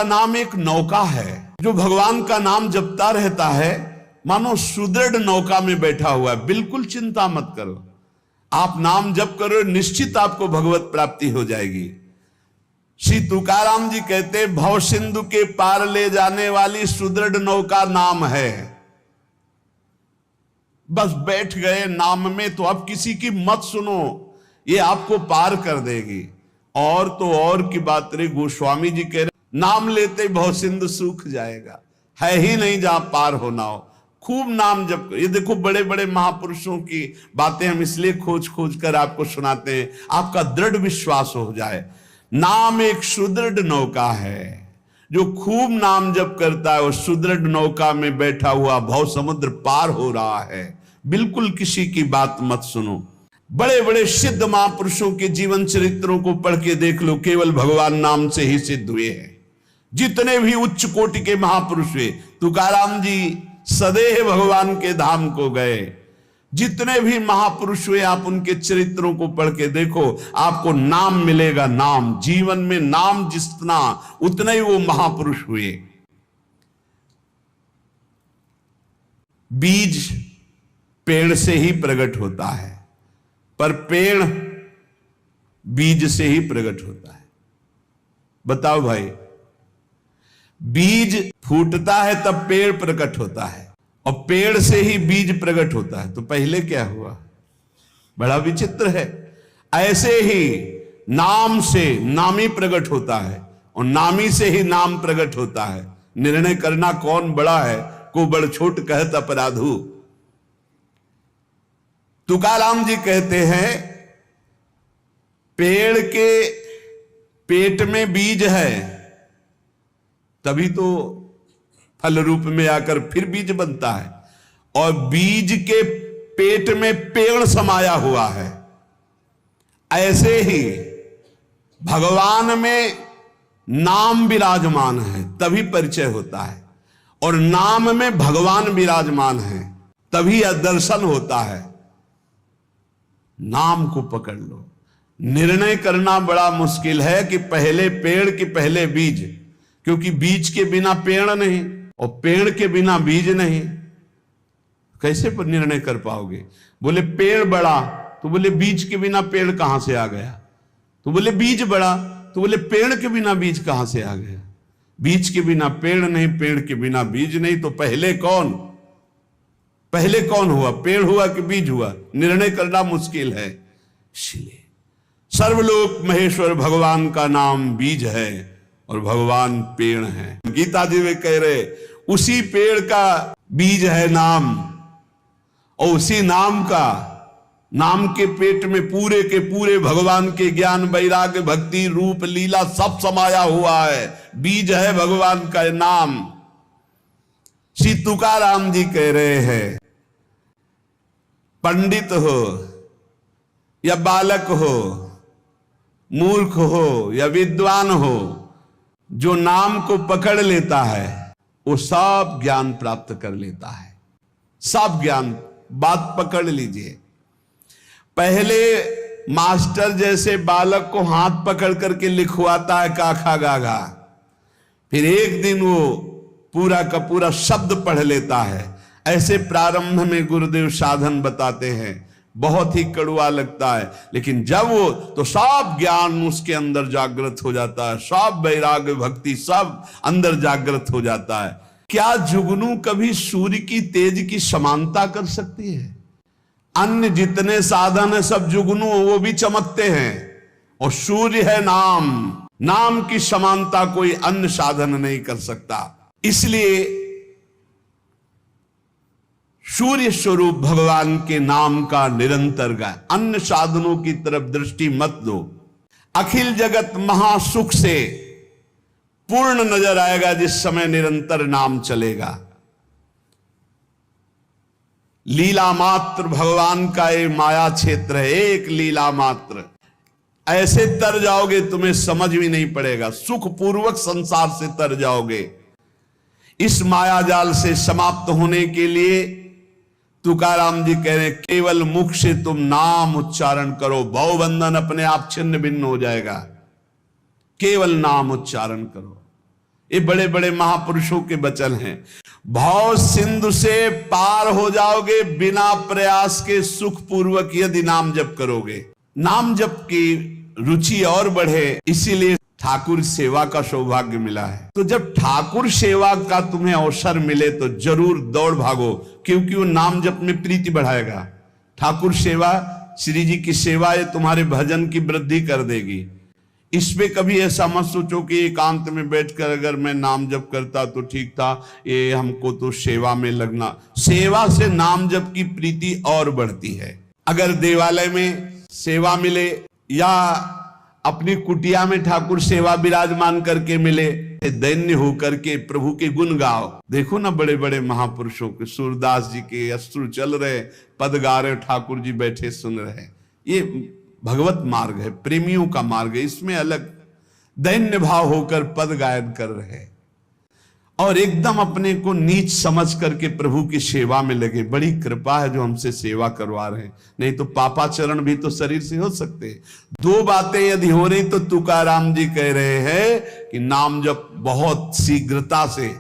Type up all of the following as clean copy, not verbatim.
का नाम एक नौका है। जो भगवान का नाम जपता रहता है मानो सुदृढ़ नौका में बैठा हुआ है। बिल्कुल चिंता मत करो, आप नाम जप करो, निश्चित आपको भगवत प्राप्ति हो जाएगी। श्री तुकाराम जी कहते भव सिंधु के पार ले जाने वाली सुदृढ़ नौका नाम है। बस बैठ गए नाम में तो अब किसी की मत सुनो, ये आपको पार कर देगी। और तो और की बात रे, गोस्वामी जी कह रहे नाम लेते भव सिंधु सूख जाएगा, है ही नहीं जहां पार होना हो। खूब नाम जप, ये देखो बड़े बड़े महापुरुषों की बातें हम इसलिए खोज खोज कर आपको सुनाते हैं, आपका दृढ़ विश्वास हो जाए। नाम एक सुदृढ़ नौका है, जो खूब नाम जप करता है वो सुदृढ़ नौका में बैठा हुआ भव समुद्र पार हो रहा है। बिल्कुल किसी की बात मत सुनो। बड़े बड़े सिद्ध महापुरुषों के जीवन चरित्रों को पढ़ के देख लो, केवल भगवान नाम से ही सिद्ध हुए हैं। जितने भी उच्च कोटि के महापुरुष हुए, तुकाराम जी सदैव भगवान के धाम को गए। जितने भी महापुरुष हुए आप उनके चरित्रों को पढ़ के देखो, आपको नाम मिलेगा। नाम जीवन में नाम जितना उतने ही वो महापुरुष हुए। बीज पेड़ से ही प्रकट होता है, पर पेड़ बीज से ही प्रकट होता है। बताओ भाई, बीज फूटता है तब पेड़ प्रकट होता है, और पेड़ से ही बीज प्रकट होता है। तो पहले क्या हुआ? बड़ा विचित्र है। ऐसे ही नाम से नामी प्रकट होता है, और नामी से ही नाम प्रकट होता है। निर्णय करना कौन बड़ा है, को बड़ छोट कहत अपराधु। तुकाराम जी कहते हैं पेड़ के पेट में बीज है, तभी तो फल रूप में आकर फिर बीज बनता है, और बीज के पेट में पेड़ समाया हुआ है। ऐसे ही भगवान में नाम विराजमान है तभी परिचय होता है, और नाम में भगवान विराजमान है तभी दर्शन होता है। नाम को पकड़ लो। निर्णय करना बड़ा मुश्किल है कि पहले पेड़ कि पहले बीज, क्योंकि बीज के बिना पेड़ नहीं और पेड़ के बिना बीज नहीं। कैसे पर निर्णय कर पाओगे? बोले पेड़ बड़ा, तो बोले बीज के बिना पेड़ कहां से आ गया? तो बोले बीज बड़ा, तो बोले पेड़ के बिना बीज कहां से आ गया? बीज के बिना पेड़ नहीं, पेड़ के बिना बीज नहीं। तो पहले कौन हुआ? पेड़ हुआ कि बीज हुआ? निर्णय करना मुश्किल है। इसलिए सर्वलोक महेश्वर भगवान का नाम बीज है और भगवान पेड़ है। गीता जी में कह रहे उसी पेड़ का बीज है नाम, और उसी नाम का, नाम के पेट में पूरे के पूरे भगवान के ज्ञान वैराग्य भक्ति रूप लीला सब समाया हुआ है। बीज है भगवान का नाम। श्री तुकाराम जी कह रहे हैं पंडित हो या बालक हो, मूर्ख हो या विद्वान हो, जो नाम को पकड़ लेता है वो सब ज्ञान प्राप्त कर लेता है। सब ज्ञान, बात पकड़ लीजिए। पहले मास्टर जैसे बालक को हाथ पकड़ करके लिखवाता है काखा गागा, फिर एक दिन वो पूरा का पूरा शब्द पढ़ लेता है। ऐसे प्रारंभ में गुरुदेव साधन बताते हैं, बहुत ही कड़वा लगता है, लेकिन जब वो तो सब ज्ञान उसके अंदर जागृत हो जाता है, सब वैराग्य भक्ति सब अंदर जागृत हो जाता है। क्या जुगनू कभी सूर्य की तेज की समानता कर सकती है? अन्य जितने साधन है सब जुगनू वो भी चमकते हैं, और सूर्य है नाम, नाम की समानता कोई अन्य साधन नहीं कर सकता। इसलिए सूर्य स्वरूप भगवान के नाम का निरंतर गाय, अन्य साधनों की तरफ दृष्टि मत दो। अखिल जगत महासुख से पूर्ण नजर आएगा जिस समय निरंतर नाम चलेगा। लीला मात्र भगवान का ये माया क्षेत्र है, एक लीला मात्र। ऐसे तर जाओगे तुम्हें समझ भी नहीं पड़ेगा, सुख पूर्वक संसार से तर जाओगे। इस माया जाल से समाप्त होने के लिए तुकाराम जी कह रहे हैं केवल मुख से तुम नाम उच्चारण करो, भवबंधन अपने आप छिन्न भिन्न हो जाएगा। केवल नाम उच्चारण करो। ये बड़े बड़े महापुरुषों के वचन हैं। भव सिंधु से पार हो जाओगे बिना प्रयास के, सुख पूर्वक यदि नाम जप करोगे। नाम जप की रुचि और बढ़े, इसीलिए ठाकुर सेवा का सौभाग्य मिला है। तो जब ठाकुर सेवा का तुम्हें अवसर मिले तो जरूर दौड़ भागो, क्योंकि वो नाम जप में प्रीति बढ़ाएगा। ठाकुर सेवा, श्री जी की सेवा, ये तुम्हारे भजन की वृद्धि कर देगी। इसमें कभी ऐसा मत सोचो कि एकांत में बैठकर अगर मैं नाम जप करता तो ठीक था, ये हमको तो सेवा में लगना। सेवा से नाम जप की प्रीति और बढ़ती है। अगर देवालय में सेवा मिले या अपनी कुटिया में ठाकुर सेवा विराजमान करके मिले, दैन्य होकर के प्रभु के गुण गाओ। देखो ना बड़े बड़े महापुरुषों के, सूरदास जी के अश्रु चल रहे, पद गा रहे, ठाकुर जी बैठे सुन रहे। ये भगवत मार्ग है, प्रेमियों का मार्ग है। इसमें अलग दैन्य भाव होकर पद गायन कर रहे और एकदम अपने को नीच समझ करके प्रभु की सेवा में लगे। बड़ी कृपा है जो हमसे सेवा करवा रहे हैं, नहीं तो पापाचरण भी तो शरीर से हो सकते। दो बातें यदि हो रही तो तुकाराम जी कह रहे हैं कि नाम जब बहुत शीघ्रता से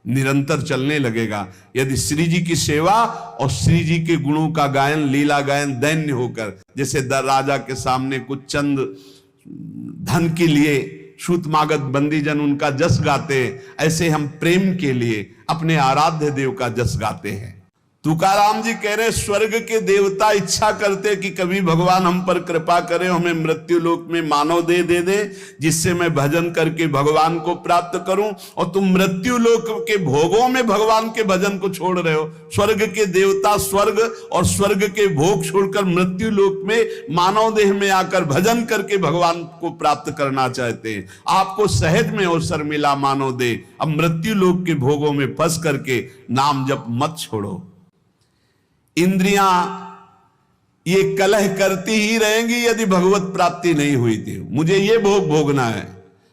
निरंतर चलने लगेगा, यदि श्री जी की सेवा और श्री जी के गुणों का गायन, लीला गायन दैन्य होकर, जैसे राजा के सामने कुछ चंद धन के लिए सूत मागध बंदी जन उनका जस गाते, ऐसे हम प्रेम के लिए अपने आराध्य देव का जस गाते हैं। तुकाराम जी कह रहे स्वर्ग के देवता इच्छा करते कि कभी भगवान हम पर कृपा करे, हमें मृत्यु लोक में मानव दे दे जिससे मैं भजन करके भगवान को प्राप्त करूं, और तुम मृत्यु लोक के भोगों में भगवान के भजन को छोड़ रहे हो। स्वर्ग के देवता स्वर्ग और स्वर्ग के भोग छोड़कर मृत्यु लोक में मानव देह में आकर भजन करके भगवान को प्राप्त करना चाहते हैं। आपको सहज में अवसर मिला मानव देह, अब मृत्यु लोक के भोगों में फंस करके नाम जप मत छोड़ो। इंद्रियां ये कलह करती ही रहेंगी यदि भगवत प्राप्ति नहीं हुई थी। मुझे ये भोग भोगना है,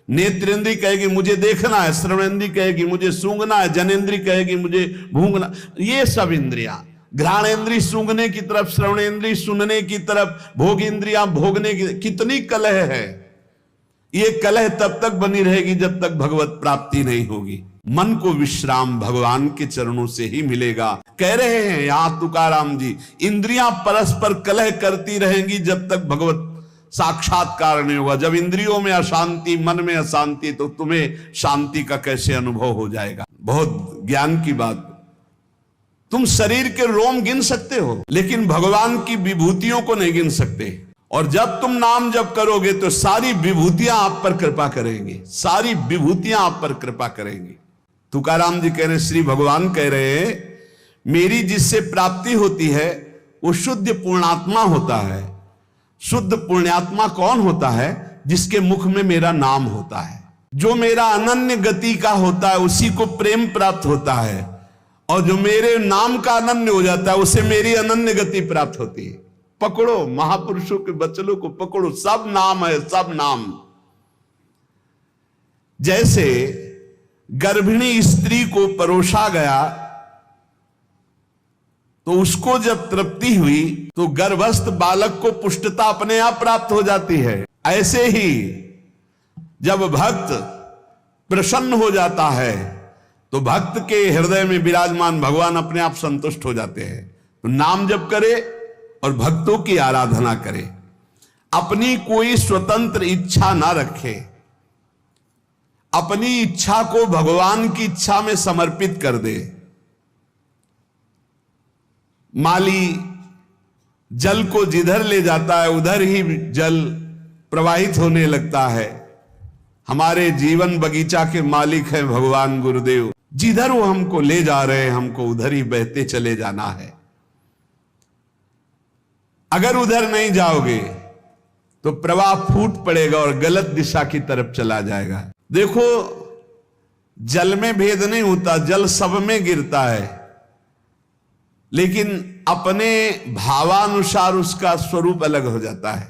नेत्रेंद्री कहेगी मुझे देखना है, श्रवणेंद्री कहेगी मुझे सूंघना है, जनेंद्री कहेगी मुझे भूंगना। ये सब इंद्रियां, घ्राणेंद्री सूंघने की तरफ, श्रवणेंद्री सुनने की तरफ, भोग इंद्रियां भोगने की, कितनी कलह है। ये कलह तब तक बनी रहेगी जब तक भगवत प्राप्ति नहीं होगी। मन को विश्राम भगवान के चरणों से ही मिलेगा। कह रहे हैं यहां तुकाराम जी, इंद्रियां परस्पर कलह करती रहेंगी जब तक भगवत साक्षात्कार नहीं होगा। जब इंद्रियों में अशांति, मन में अशांति, तो तुम्हें शांति का कैसे अनुभव हो जाएगा। बहुत ज्ञान की बात। तुम शरीर के रोम गिन सकते हो लेकिन भगवान की विभूतियों को नहीं गिन सकते। और जब तुम नाम जप करोगे तो सारी विभूतियां आप पर कृपा करेंगी, सारी विभूतियां आप पर कृपा करेंगी। तुकाराम जी कह रहे, श्री भगवान कह रहे हैं, मेरी जिससे प्राप्ति होती है वो शुद्ध पूर्णात्मा होता है। शुद्ध पुण्यात्मा कौन होता है? जिसके मुख में मेरा नाम होता है। जो मेरा अनन्य गति का होता है उसी को प्रेम प्राप्त होता है, और जो मेरे नाम का अनन्य हो जाता है उसे मेरी अनन्य गति प्राप्त होती है। पकड़ो महापुरुषों के वचनों को, पकड़ो, सब नाम है, सब नाम। जैसे गर्भिणी स्त्री को परोसा गया तो उसको जब तृप्ति हुई तो गर्भस्थ बालक को पुष्टता अपने आप प्राप्त हो जाती है। ऐसे ही जब भक्त प्रसन्न हो जाता है तो भक्त के हृदय में विराजमान भगवान अपने आप संतुष्ट हो जाते हैं। तो नाम जप करे और भक्तों की आराधना करे, अपनी कोई स्वतंत्र इच्छा ना रखे, अपनी इच्छा को भगवान की इच्छा में समर्पित कर दे। माली जल को जिधर ले जाता है उधर ही जल प्रवाहित होने लगता है। हमारे जीवन बगीचा के मालिक है भगवान गुरुदेव, जिधर वो हमको ले जा रहे हैं हमको उधर ही बहते चले जाना है। अगर उधर नहीं जाओगे तो प्रवाह फूट पड़ेगा और गलत दिशा की तरफ चला जाएगा। देखो, जल में भेद नहीं होता, जल सब में गिरता है, लेकिन अपने भावानुसार उसका स्वरूप अलग हो जाता है।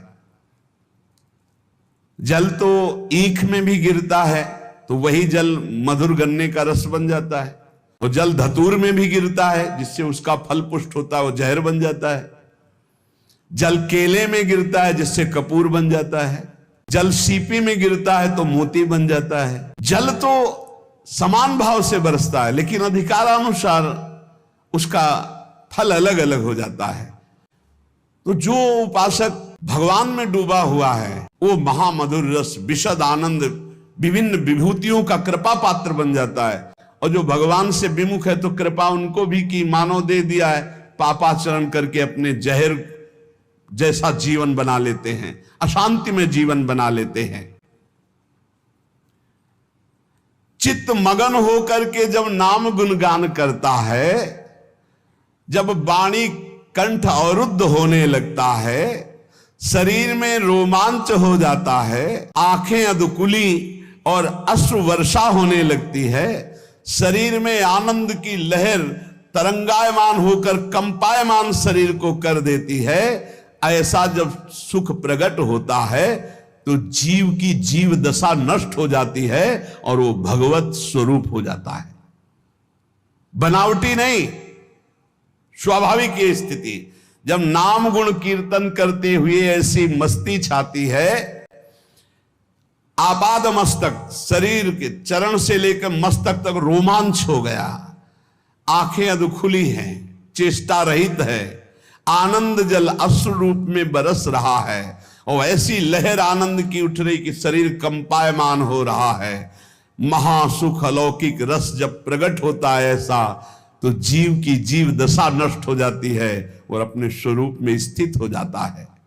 जल तो ईख में भी गिरता है तो वही जल मधुर गन्ने का रस बन जाता है। वो जल धतूर में भी गिरता है जिससे उसका फल पुष्ट होता है, वो जहर बन जाता है। जल केले में गिरता है जिससे कपूर बन जाता है। जल सीपी में गिरता है तो मोती बन जाता है। जल तो समान भाव से बरसता है, लेकिन अधिकारानुसार उसका फल अलग अलग हो जाता है। तो जो उपासक भगवान में डूबा हुआ है वो महामधुर रस, विशद आनंद, विभिन्न विभूतियों का कृपा पात्र बन जाता है। और जो भगवान से विमुख है तो कृपा उनको भी की मानव दे दिया है, पापाचरण करके अपने जहर जैसा जीवन बना लेते हैं, अशांति में जीवन बना लेते हैं। चित्त मगन होकर के जब नाम गुणगान करता है, जब वाणी कंठ अवरुद्ध होने लगता है, शरीर में रोमांच हो जाता है, आंखें अधकुली और अश्रु वर्षा होने लगती है, शरीर में आनंद की लहर तरंगायमान होकर कंपायमान शरीर को कर देती है, ऐसा जब सुख प्रकट होता है तो जीव की जीव दशा नष्ट हो जाती है और वो भगवत स्वरूप हो जाता है। बनावटी नहीं, स्वाभाविक ये स्थिति। जब नाम गुण कीर्तन करते हुए ऐसी मस्ती छाती है, आपाद मस्तक, शरीर के चरण से लेकर मस्तक तक रोमांच हो गया, आंखें अधखुली हैं, चेष्टा रहित है, आनंद जल अश्रु रूप में बरस रहा है और ऐसी लहर आनंद की उठ रही कि शरीर कंपायमान हो रहा है। महासुख अलौकिक रस जब प्रकट होता है ऐसा, तो जीव की जीव दशा नष्ट हो जाती है और अपने स्वरूप में स्थित हो जाता है।